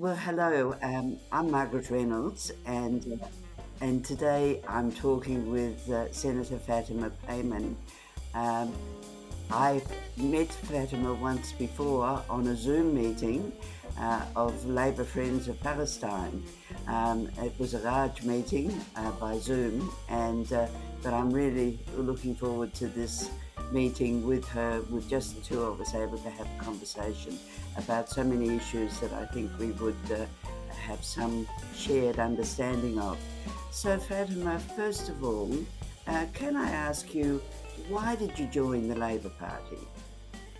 Well, hello. I'm Margaret Reynolds, and today I'm talking with Senator Fatima Payman. Um, I've met Fatima once before on a Zoom meeting of Labor Friends of Palestine. It was a large meeting by Zoom, but I'm really looking forward to this meeting with her, with just the two of us able to have a conversation about so many issues that I think we would have some shared understanding of. So, Fatima, first of all, can I ask you, why did you join the Labor Party?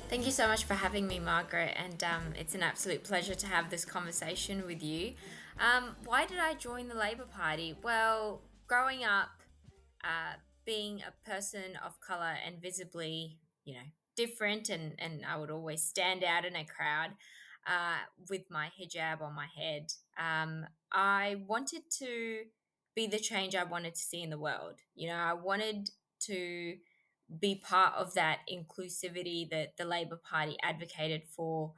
Thank you so much for having me, Margaret, and it's an absolute pleasure to have this conversation with you. Why did I join the Labor Party? Well, growing up, uh, being a person of color and visibly, different, and I would always stand out in a crowd with my hijab on my head. I wanted to be the change I wanted to see in the world. I wanted to be part of that inclusivity that the Labor Party advocated for.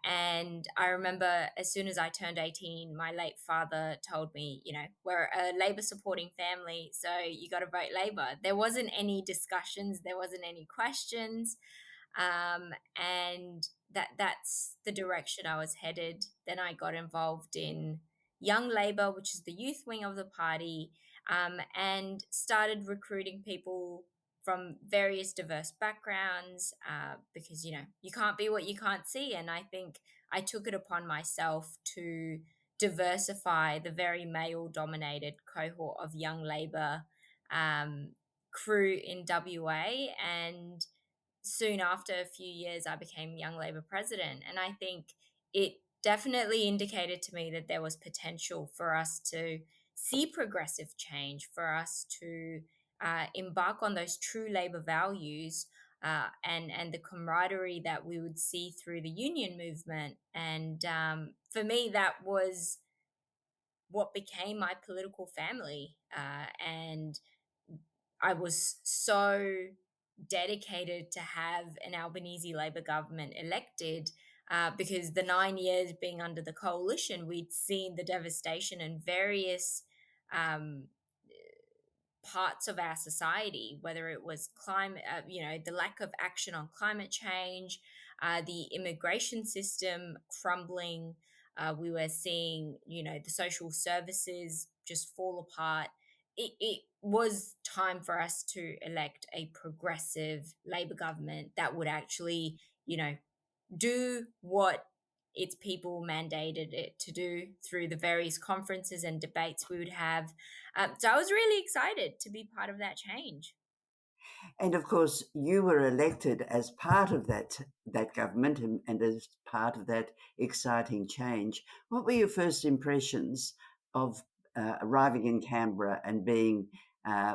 And I remember as soon as I turned 18, my late father told me, we're a Labor supporting family, so you got to vote Labor. There wasn't any discussions, there wasn't any questions. And that's the direction I was headed. Then I got involved in Young Labor, which is the youth wing of the party, and started recruiting people from various diverse backgrounds because you can't be what you can't see. And I think I took it upon myself to diversify the very male dominated cohort of Young Labor crew in WA. And soon after, a few years, I became Young Labor president. And I think it definitely indicated to me that there was potential for us to see progressive change, for us to embark on those true labor values and the camaraderie that we would see through the union movement. And for me, that was what became my political family. And I was so dedicated to have an Albanese Labor government elected because the 9 years being under the coalition, we'd seen the devastation in various um, parts of our society, whether it was climate, the lack of action on climate change, the immigration system crumbling. We were seeing, the social services just fall apart. It was time for us to elect a progressive Labor government that would actually, do what its people mandated it to do through the various conferences and debates we would have. So I was really excited to be part of that change. And of course, you were elected as part of that government and as part of that exciting change. What were your first impressions of arriving in Canberra and being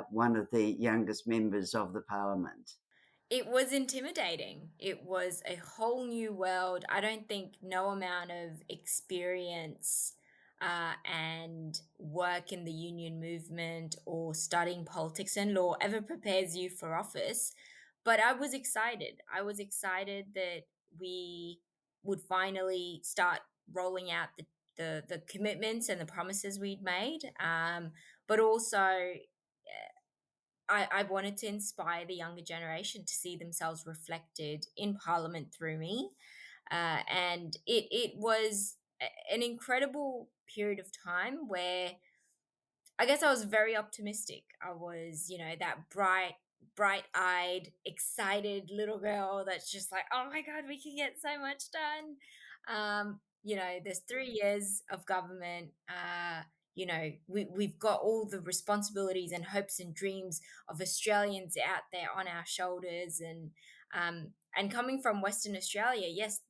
one of the youngest members of the parliament? It was intimidating. It was a whole new world. I don't think no amount of experience and work in the union movement or studying politics and law ever prepares you for office. But I was excited. I was excited that we would finally start rolling out the commitments and the promises we'd made. But also, I wanted to inspire the younger generation to see themselves reflected in Parliament through me. And it was an incredible period of time where I guess I was very optimistic. I was, that bright eyed, excited little girl that's just like, oh my God, we can get so much done. There's 3 years of government. We've got all the responsibilities and hopes and dreams of Australians out there on our shoulders. And coming from Western Australia, yes,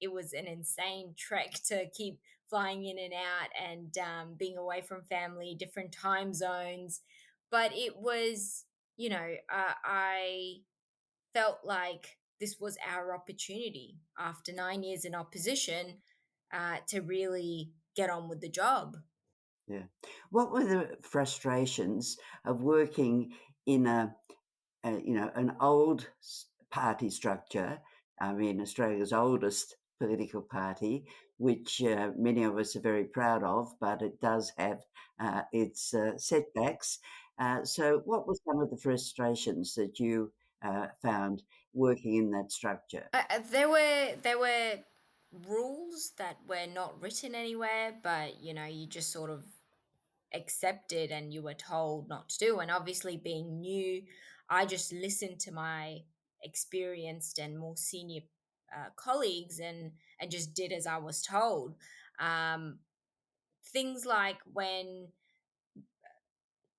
it was an insane trek to keep flying in and out and being away from family, different time zones. But it was, I felt like this was our opportunity after 9 years in opposition to really get on with the job. Yeah. What were the frustrations of working in an old party structure? I mean, Australia's oldest political party, which many of us are very proud of, but it does have its setbacks. So, what were some of the frustrations that you found working in that structure? There were rules that were not written anywhere, but you just sort of accepted and you were told not to do. And obviously, being new, I just listened to my experienced and more senior colleagues and just did as I was told. Um, Things like when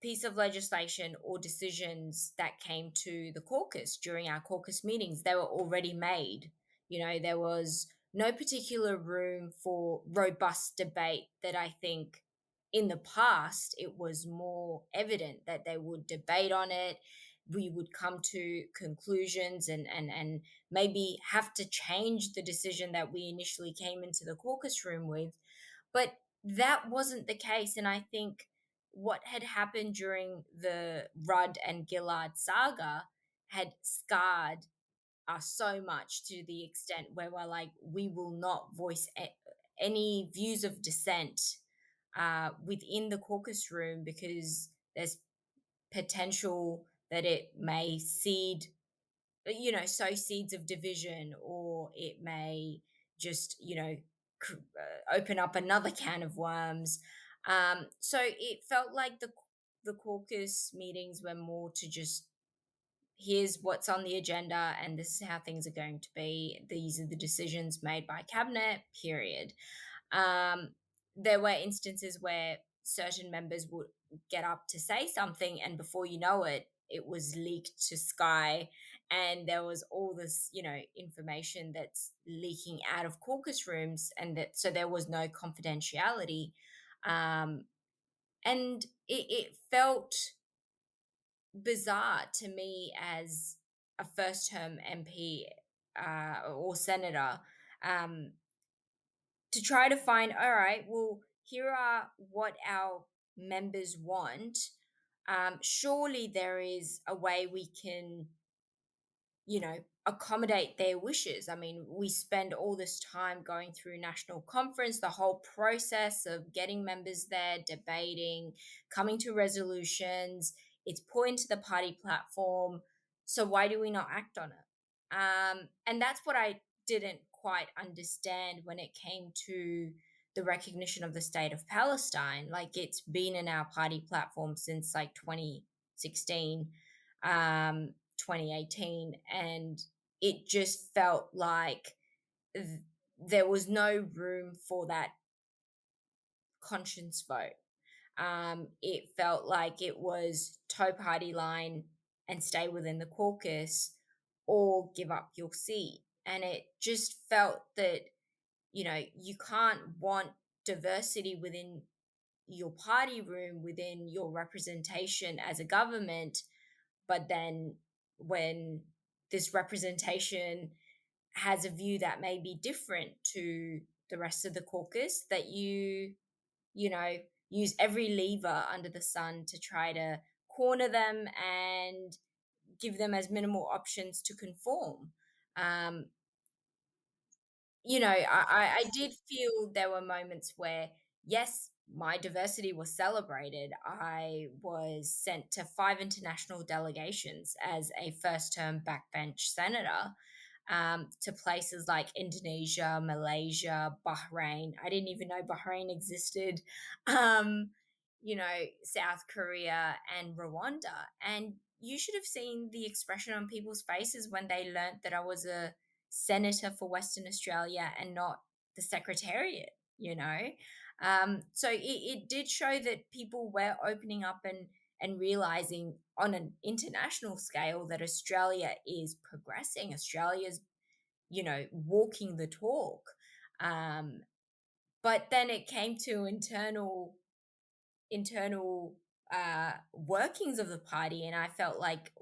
piece of legislation or decisions that came to the caucus during our caucus meetings, they were already made. There was no particular room for robust debate that I think in the past it was more evident that they would debate on it. We would come to conclusions and maybe have to change the decision that we initially came into the caucus room with. But that wasn't the case. And I think what had happened during the Rudd and Gillard saga had scarred us so much to the extent where we're like, we will not voice any views of dissent within the caucus room because there's potential that it may sow seeds of division, or it may just, open up another can of worms. So it felt like the caucus meetings were more to just, here's what's on the agenda and this is how things are going to be. These are the decisions made by cabinet, period. Um, there were instances where certain members would get up to say something, and before you know it, it was leaked to Sky, and there was all this, information that's leaking out of caucus rooms, and that so there was no confidentiality, um, and it felt bizarre to me as a first term MP or senator, um, to try to find, all right, well, here are what our members want. Surely there is a way we can, accommodate their wishes. I mean, we spend all this time going through national conference, the whole process of getting members there, debating, coming to resolutions. It's put into the party platform. So why do we not act on it? And that's what I didn't quite understand when it came to the recognition of the state of Palestine. Like, it's been in our party platform since like 2016. 2018, and it just felt like th- there was no room for that conscience vote. It felt like it was toe party line and stay within the caucus or give up your seat. And it just felt that, you can't want diversity within your party room, within your representation as a government, but then when this representation has a view that may be different to the rest of the caucus, that you know use every lever under the sun to try to corner them and give them as minimal options to conform. um, I did feel there were moments where, yes, my diversity was celebrated. I was sent to 5 international delegations as a first term backbench senator, to places like Indonesia, Malaysia, Bahrain. I didn't even know Bahrain existed. Um, South Korea and Rwanda. And you should have seen the expression on people's faces when they learnt that I was a senator for Western Australia and not the secretariat. So it did show that people were opening up and realizing on an international scale that Australia is progressing. Australia's, walking the talk. Um, but then it came to internal workings of the party, and I felt like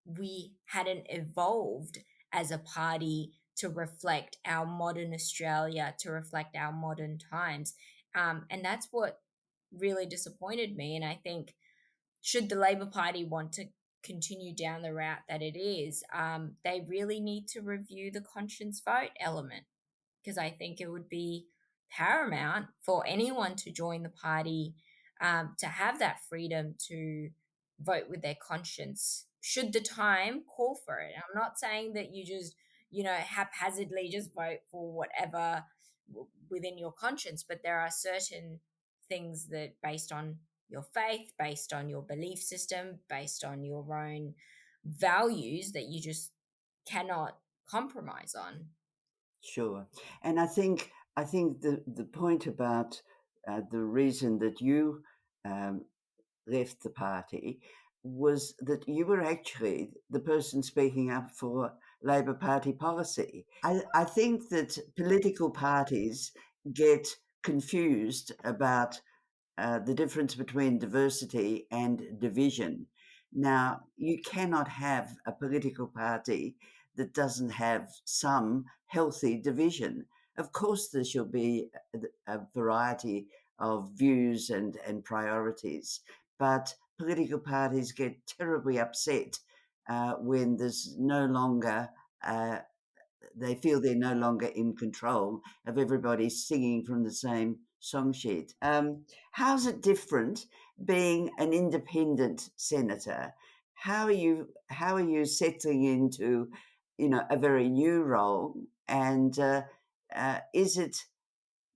we hadn't evolved as a party to reflect our modern Australia, to reflect our modern times. And that's what really disappointed me. And I think, should the Labor Party want to continue down the route that it is, they really need to review the conscience vote element. because I think it would be paramount for anyone to join the party, to have that freedom to vote with their conscience should the time call for it. I'm not saying that you just, haphazardly just vote for whatever within your conscience, but there are certain things that, based on your faith, based on your belief system, based on your own values, that you just cannot compromise on. Sure. And I think the point about the reason that you um, left the party was that you were actually the person speaking up for Labor Party policy. I think that political parties get confused about the difference between diversity and division. Now, you cannot have a political party that doesn't have some healthy division. Of course, there should be a variety of views and priorities, but political parties get terribly upset when there's no longer they feel they're no longer in control of everybody singing from the same song sheet. How's it different being an independent senator? How are you settling into, a very new role? And is it?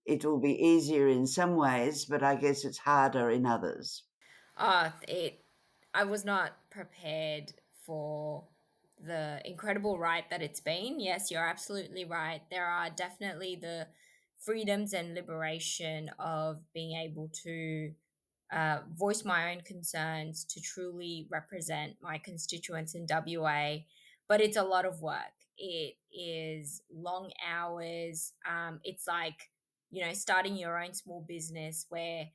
It will be easier in some ways, but I guess it's harder in others. It I was not prepared for the incredible ride that it's been. Yes, you're absolutely right. There are definitely the freedoms and liberation of being able to voice my own concerns, to truly represent my constituents in WA. But it's a lot of work. It is long hours. It's like, starting your own small business where,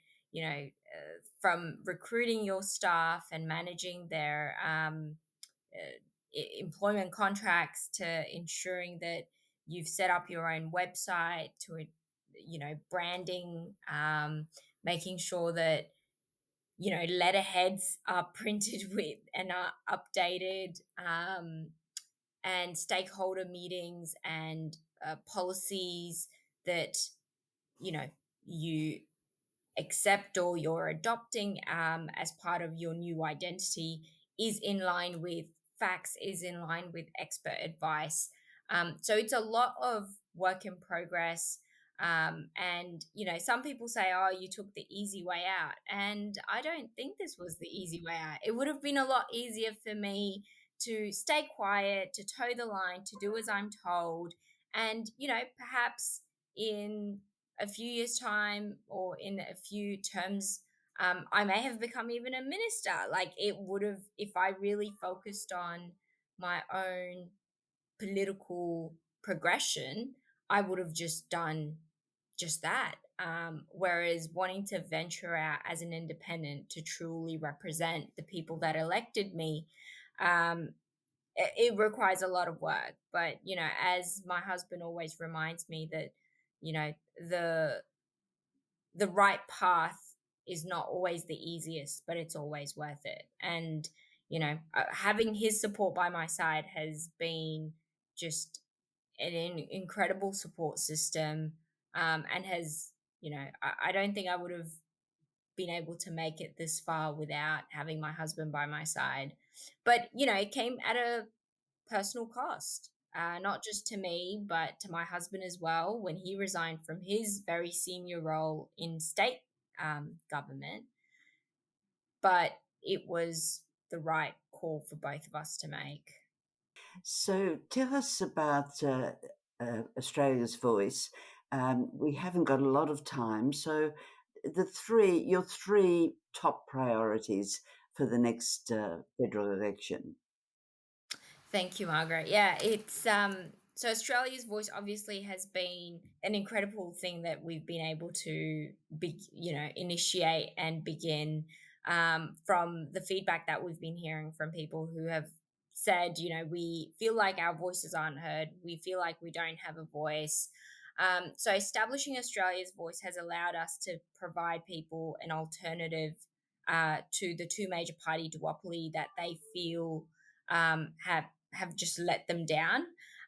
from recruiting your staff and managing their employment contracts, to ensuring that you've set up your own website, to, branding, making sure that, letterheads are printed with and are updated, and stakeholder meetings and policies that, you accept or you're adopting, as part of your new identity, is in line with facts, is in line with expert advice. So it's a lot of work in progress. And, some people say, oh, you took the easy way out. And I don't think this was the easy way out. It would have been a lot easier for me to stay quiet, to toe the line, to do as I'm told. And, perhaps in a few years' time or in a few terms, I may have become even a minister. Like, it would have, if I really focused on my own political progression, I would have just done just that. Whereas wanting to venture out as an independent to truly represent the people that elected me, um, it requires a lot of work. But, as my husband always reminds me, that, the right path is not always the easiest, but it's always worth it. And, having his support by my side has been just an incredible support system, and has, I don't think I would have been able to make it this far without having my husband by my side. But, it came at a personal cost, not just to me, but to my husband as well, when he resigned from his very senior role in state government. But it was the right call for both of us to make. So tell us about Australia's Voice. We haven't got a lot of time, so your three top priorities for the next federal election. Thank you, Margaret. Yeah, it's so Australia's Voice obviously has been an incredible thing that we've been able to initiate and begin, from the feedback that we've been hearing from people who have said, we feel like our voices aren't heard, we feel like we don't have a voice. So establishing Australia's Voice has allowed us to provide people an alternative, to the two major party duopoly that they feel, have just let them down.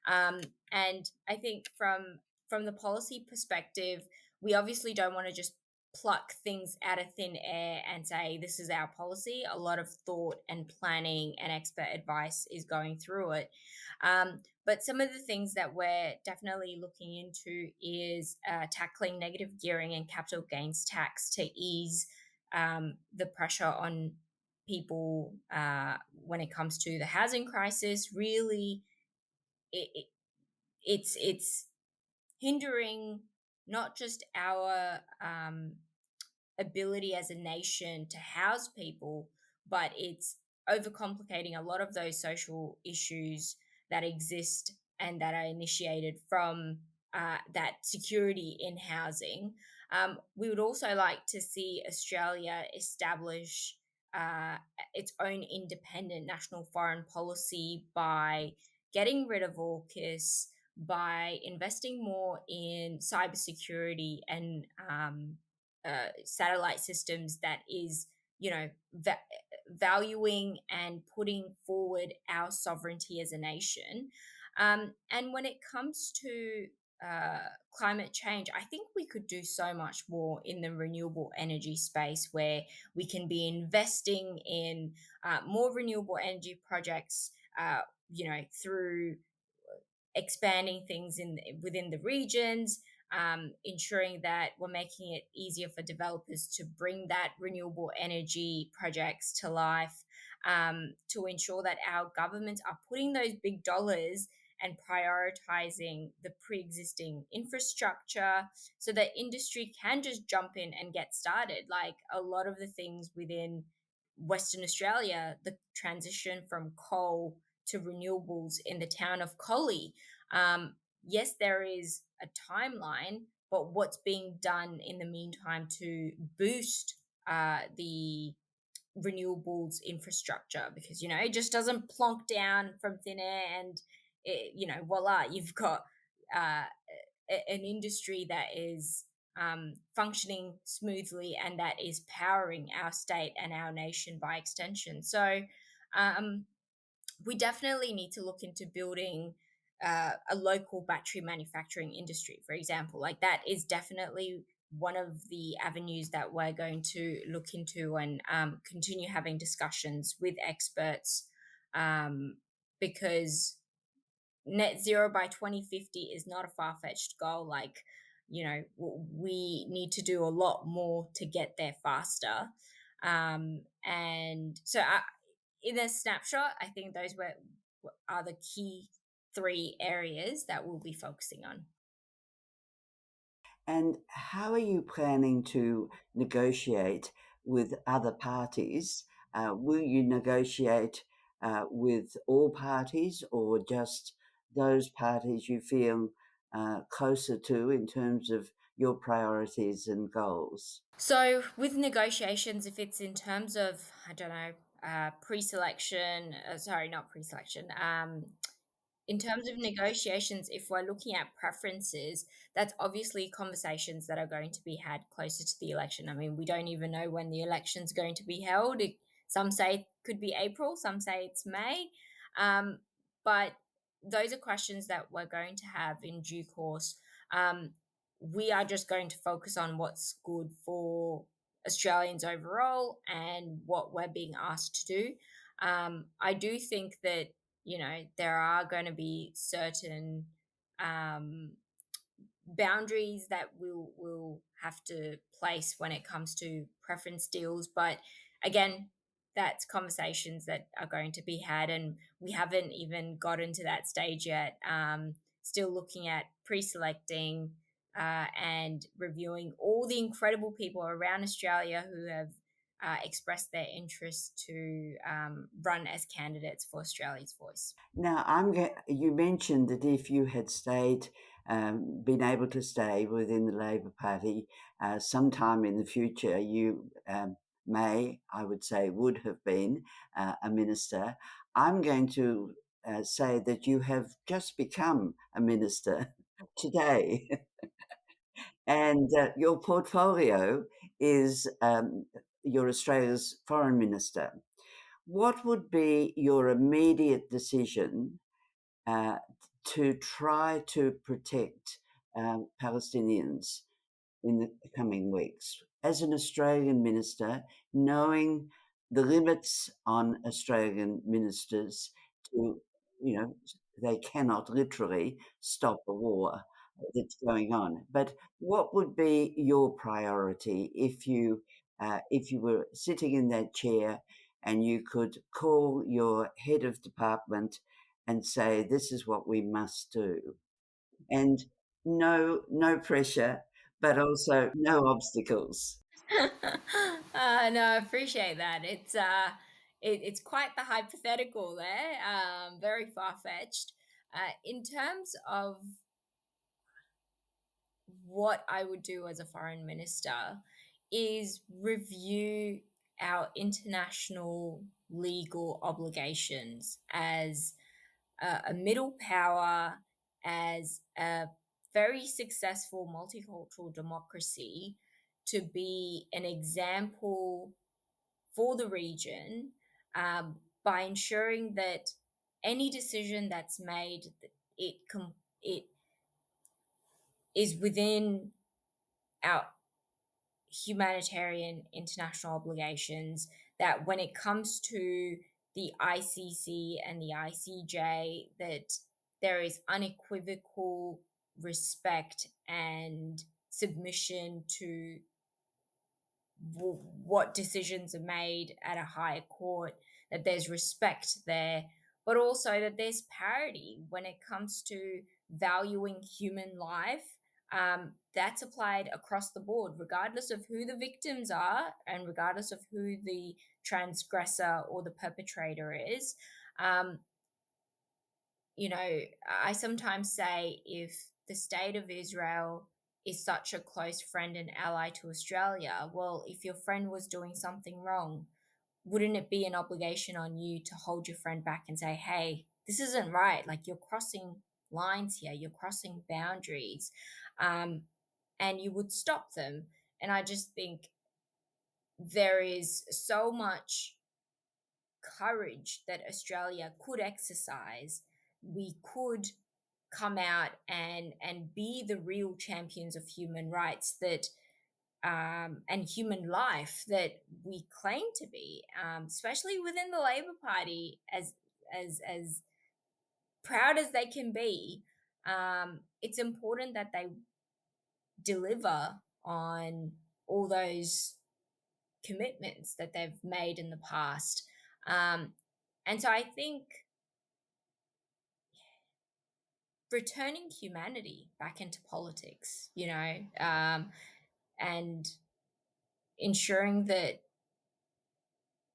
And I think from from the policy perspective, we obviously don't want to just pluck things out of thin air and say this is our policy. A lot of thought and planning and expert advice is going through it. But some of the things that we're definitely looking into is tackling negative gearing and capital gains tax to ease the pressure on people when it comes to the housing crisis. Really, it, it's hindering not just our ability as a nation to house people, but it's overcomplicating a lot of those social issues that exist and that are initiated from that security in housing. We would also like to see Australia establish uh, its own independent national foreign policy by getting rid of AUKUS, by investing more in cybersecurity and satellite systems that is, you know, valuing and putting forward our sovereignty as a nation. And when it comes to climate change, I think we could do so much more in the renewable energy space where we can be investing in more renewable energy projects, through expanding things in within the regions, ensuring that we're making it easier for developers to bring that renewable energy projects to life, to ensure that our governments are putting those big dollars and prioritizing the pre-existing infrastructure so that industry can just jump in and get started. Like a lot of the things within Western Australia, the transition from coal to renewables in the town of Collie. Yes, there is a timeline, but what's being done in the meantime to boost the renewables infrastructure? Because, you know, it just doesn't plonk down from thin air and, voila, you've got uh, an industry that is functioning smoothly and that is powering our state and our nation by extension. So, um, we definitely need to look into building a local battery manufacturing industry, for example. Like that is definitely one of the avenues that we're going to look into and continue having discussions with experts, because net zero by 2050 is not a far-fetched goal. Like, you know, we need to do a lot more to get there faster. And so in a snapshot, I think those are the key three areas that we'll be focusing on. And how are you planning to negotiate with other parties? Will you negotiate with all parties or just those parties you feel closer to in terms of your priorities and goals? So with negotiations, if it's in terms of, I don't know, pre-selection, sorry, not pre-selection, in terms of negotiations, if we're looking at preferences, that's obviously conversations that are going to be had closer to the election. I mean, we don't even know when the election's going to be held. Some say it could be April, some say it's May. But those are questions that we're going to have in due course. We are just going to focus on what's good for Australians overall and what we're being asked to do. I do think that, you know, there are going to be certain um, boundaries that we'll have to place when it comes to preference deals. But again, that's conversations that are going to be had, and we haven't even gotten to that stage yet. Still looking at pre-selecting and reviewing all the incredible people around Australia who have expressed their interest to run as candidates for Australia's voice. Now, you mentioned that if you had been able to stay within the Labor Party sometime in the future, you I would say, would have been a minister. I'm going to say that you have just become a minister today, and your portfolio is you're Australia's foreign minister. What would be your immediate decision uh, to try to protect Palestinians in the coming weeks. As an Australian minister, knowing the limits on Australian ministers to, you know, they cannot literally stop a war that's going on. But what would be your priority if you were sitting in that chair and you could call your head of department and say, "This is what we must do," and no pressure, but also no obstacles. No, I appreciate that. It's quite the hypothetical there. Very far fetched. In terms of what I would do as a foreign minister, is review our international legal obligations as a middle power, as a very successful multicultural democracy, to be an example for the region, by ensuring that any decision that's made, it is within our humanitarian international obligations, that when it comes to the ICC and the ICJ, that there is unequivocal respect and submission to what decisions are made at a higher court, that there's respect there, but also that there's parity when it comes to valuing human life. That's applied across the board, regardless of who the victims are and regardless of who the transgressor or the perpetrator is. Um, I sometimes say, if the state of Israel is such a close friend and ally to Australia, well, if your friend was doing something wrong, wouldn't it be an obligation on you to hold your friend back and say, hey, this isn't right? Like, you're crossing lines here, you're crossing boundaries, and you would stop them. And I just think there is so much courage that Australia could exercise. We could come out and be the real champions of human rights, that and human life that we claim to be, especially within the Labor Party, as proud as they can be. It's important that they deliver on all those commitments that they've made in the past. Um, and so I think returning humanity back into politics, and ensuring that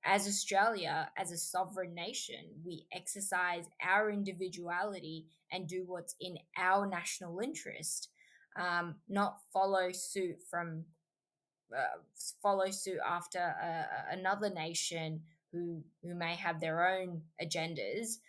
as Australia, as a sovereign nation, we exercise our individuality and do what's in our national interest, not follow suit after another nation who may have their own agendas.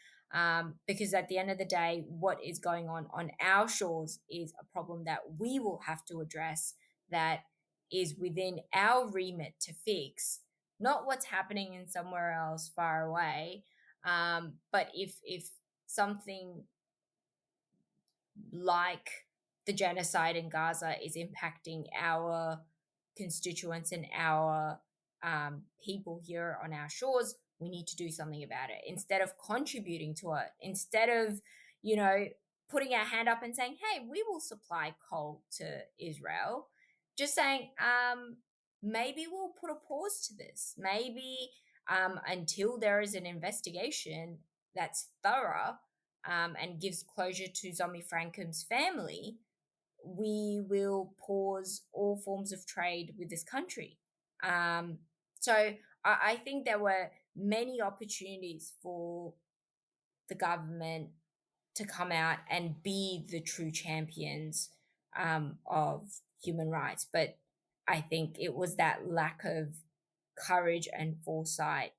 Because at the end of the day, what is going on our shores is a problem that we will have to address, that is within our remit to fix, not what's happening in somewhere else far away. But if something like the genocide in Gaza is impacting our constituents and our people here on our shores, we need to do something about it instead of contributing to it. Instead of, you know, putting our hand up and saying, hey, we will supply coal to Israel, just saying, maybe we'll put a pause to this. Maybe until there is an investigation that's thorough, and gives closure to Zombie Frankham's family, we will pause all forms of trade with this country. So I think there were many opportunities for the government to come out and be the true champions of human rights. But I think it was that lack of courage and foresight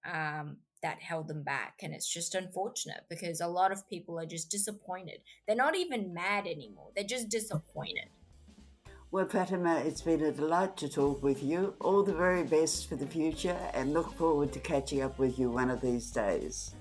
that held them back. And it's just unfortunate because a lot of people are just disappointed. They're not even mad anymore, they're just disappointed. Well, Fatima, it's been a delight to talk with you. All the very best for the future and look forward to catching up with you one of these days.